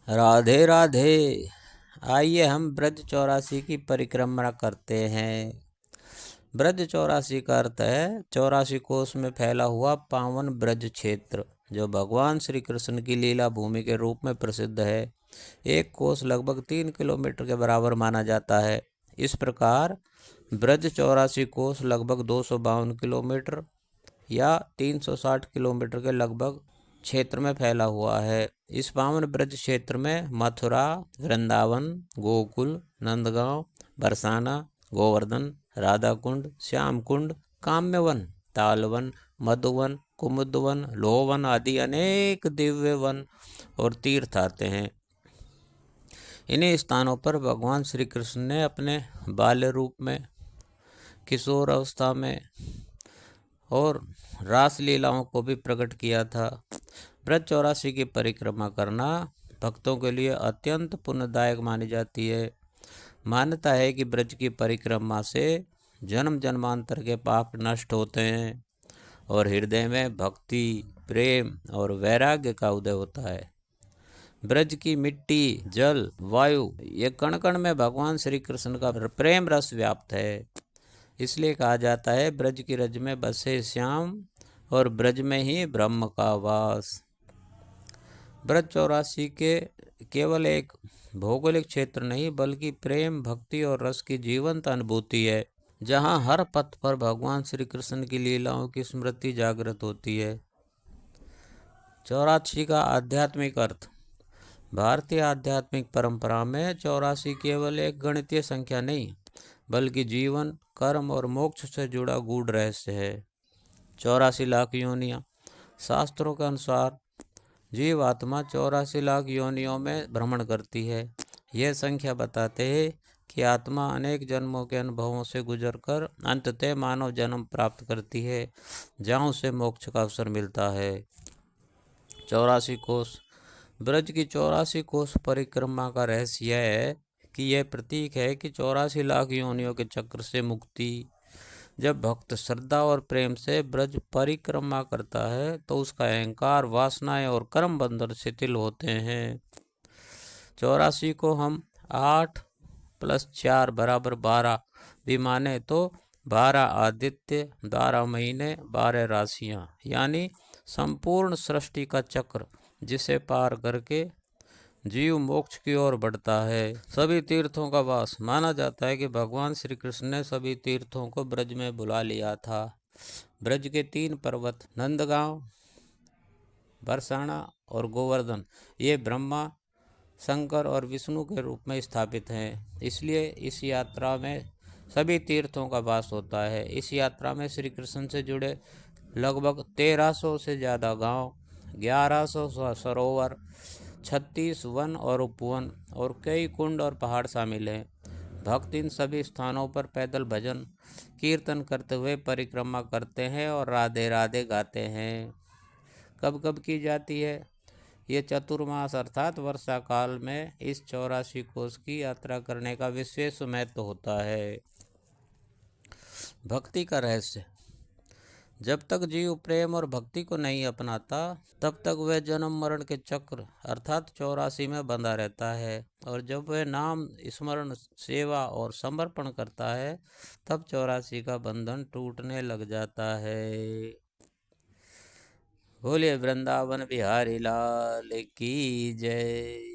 राधे राधे। आइए हम ब्रज 84 की परिक्रमा करते हैं। ब्रज 84 का अर्थ है 84 कोस में फैला हुआ पावन ब्रज क्षेत्र, जो भगवान श्री कृष्ण की लीला भूमि के रूप में प्रसिद्ध है। एक कोस लगभग 3 किलोमीटर के बराबर माना जाता है। इस प्रकार ब्रज 84 कोस लगभग 252 किलोमीटर या 360 किलोमीटर के लगभग क्षेत्र में फैला हुआ है। इस पावन ब्रज क्षेत्र में मथुरा, वृंदावन, गोकुल, नंदगांव, बरसाना, गोवर्धन, राधा कुंड, श्याम कुंड, काम्यवन, तालवन, मधुवन, कुमुदवन, लोहवन आदि अनेक दिव्य वन और तीर्थ आते हैं। इन्हीं स्थानों पर भगवान श्री कृष्ण ने अपने बाल्य रूप में, किशोर अवस्था में और रास लीलाओं को भी प्रकट किया था। ब्रज 84 की परिक्रमा करना भक्तों के लिए अत्यंत पुण्यदायक मानी जाती है। मान्यता है कि ब्रज की परिक्रमा से जन्म जन्मांतर के पाप नष्ट होते हैं और हृदय में भक्ति, प्रेम और वैराग्य का उदय होता है। ब्रज की मिट्टी, जल, वायु, ये कण कण में भगवान श्री कृष्ण का प्रेम रस व्याप्त है। इसलिए कहा जाता है ब्रज की रज में बसे श्याम और ब्रज में ही ब्रह्म का वास। ब्रज 84 के केवल एक भौगोलिक क्षेत्र नहीं बल्कि प्रेम, भक्ति और रस की जीवंत अनुभूति है, जहाँ हर पथ पर भगवान श्री कृष्ण की लीलाओं की स्मृति जागृत होती है। 84 का आध्यात्मिक अर्थ। भारतीय आध्यात्मिक परंपरा में 84 केवल एक गणितीय संख्या नहीं बल्कि जीवन, कर्म और मोक्ष से जुड़ा गूढ़ रहस्य है। 84 लाख योनियाँ। शास्त्रों के अनुसार जीव आत्मा 84 लाख योनियों में भ्रमण करती है। यह संख्या बताते हैं कि आत्मा अनेक जन्मों के अनुभवों से गुजरकर अंततः मानव जन्म प्राप्त करती है, जहाँ उसे मोक्ष का अवसर मिलता है। 84 कोस। ब्रज की 84 कोस परिक्रमा का रहस्य यह है कि यह प्रतीक है कि 84 लाख योनियों के चक्र से मुक्ति। जब भक्त श्रद्धा और प्रेम से ब्रज परिक्रमा करता है तो उसका अहंकार, वासनाएं और कर्म बंधन शिथिल होते हैं। 84 को हम 8 + 4 = 12 भी माने तो 12 आदित्य, 12 महीने, 12 राशियाँ, यानी संपूर्ण सृष्टि का चक्र, जिसे पार करके जीव मोक्ष की ओर बढ़ता है। सभी तीर्थों का वास। माना जाता है कि भगवान श्री कृष्ण ने सभी तीर्थों को ब्रज में बुला लिया था। ब्रज के 3 पर्वत नंदगांव, बरसाना और गोवर्धन, ये ब्रह्मा, शंकर और विष्णु के रूप में स्थापित हैं। इसलिए इस यात्रा में सभी तीर्थों का वास होता है। इस यात्रा में श्री कृष्ण से जुड़े लगभग 1300 से ज़्यादा गांव, 1100 सरोवर, 36 वन और उपवन और कई कुंड और पहाड़ शामिल हैं। भक्त इन सभी स्थानों पर पैदल भजन कीर्तन करते हुए परिक्रमा करते हैं और राधे राधे गाते हैं। कब कब की जाती है? ये चतुर्मास अर्थात वर्षा काल में इस 84 कोस की यात्रा करने का विशेष महत्व होता है। भक्ति का रहस्य। जब तक जीव प्रेम और भक्ति को नहीं अपनाता तब तक वह जन्म मरण के चक्र अर्थात 84 में बंधा रहता है, और जब वह नाम स्मरण, सेवा और समर्पण करता है तब 84 का बंधन टूटने लग जाता है। बोलिए वृंदावन बिहारी लाल की जय।